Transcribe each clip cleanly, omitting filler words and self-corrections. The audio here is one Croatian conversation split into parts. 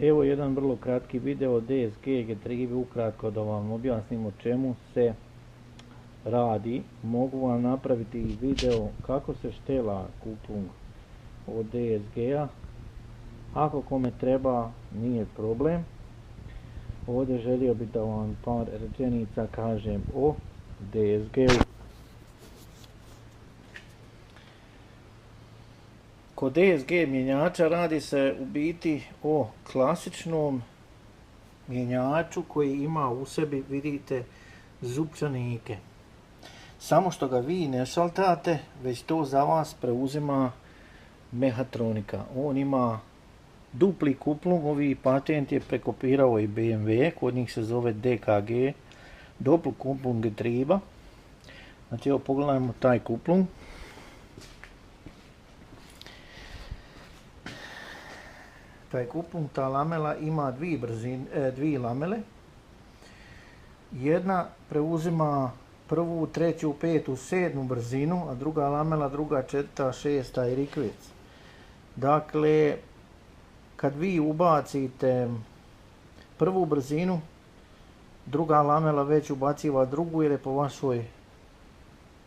Evo jedan vrlo kratki video DSG Getribe, ukratko da vam objasnim o čemu se radi. Mogu vam napraviti i video kako se štela kuplung od DSG-a. Ako kome treba, nije problem. Ovdje želio bih da vam par rečenica kažem o DSG-u. Kod DSG mjenjača radi se u biti o klasičnom mjenjaču koji ima u sebi, vidite, zupčanike. Samo što ga vi ne šaltate, već to za vas preuzima mehatronika. On ima dupli kuplung, ovi patent je prekopirao i BMW, kod njih se zove DKG, dupli kuplung Getribe. Znači evo pogledajmo taj kuplung. Taj kuplung, ta lamela ima dvije lamele. Jedna preuzima prvu, treću, petu, sedmu brzinu, a druga lamela, druga, četvrta, šesta i rikvec. Dakle, kad vi ubacite prvu brzinu, druga lamela već ubaciva drugu jer je po vašoj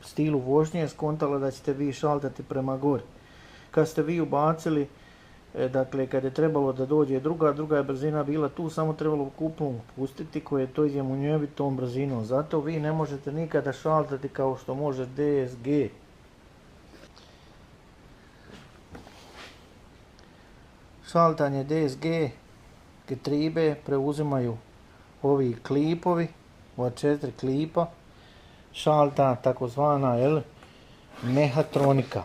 stilu vožnje skontala da ćete vi šaltati prema gori. Kad ste vi ubacili, dakle, kad je trebalo da dođe druga je brzina bila tu, samo trebalo kuplung pustiti koje to ide munjevitom brzinom. Zato vi ne možete nikada šaltati kao što može DSG. Šaltanje DSG Getribe preuzimaju ovi klipovi, ova 4 klipa, šalta takozvana mehatronika.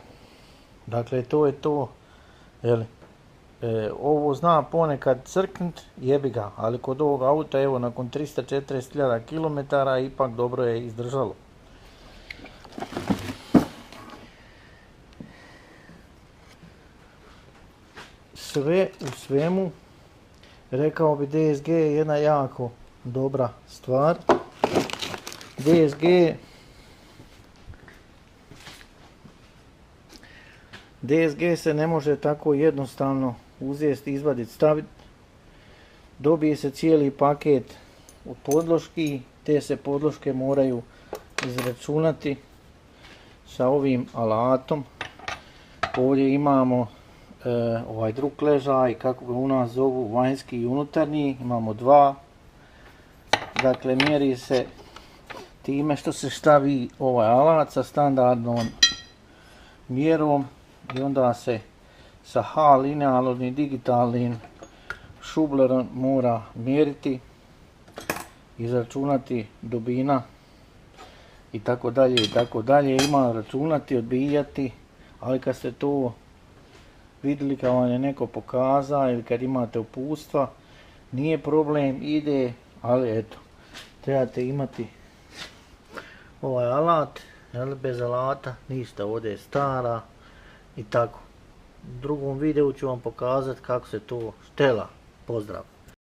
Dakle, to je to, ovo zna ponekad crknut, jebi ga, ali kod ovog auta, evo, nakon 340.000 km ipak dobro je izdržalo. Sve u svemu, rekao bi DSG je jedna jako dobra stvar. DSG se ne može tako jednostavno uzeti, izvaditi, staviti. Dobije se cijeli paket od podloški, te se podloške moraju izračunati sa ovim alatom. Ovdje imamo ovaj drug ležaj, kako ga u nas zovu, vanjski i unutarnji, imamo dva. Dakle, mjeri se time što se stavi ovaj alat sa standardnom mjerom i onda se sa H linearnim digitalnim šublerom mora mjeriti, izračunati dubina i tako dalje i tako dalje. Ima računati, odbijati, ali kad ste to vidjeli, kad vam je neko pokazao ili kad imate uputstva, nije problem, ide, ali eto, trebate imati ovaj alat, bez alata ništa, ovdje je stara i tako. U drugom videu ću vam pokazati kako se to štela. Pozdrav!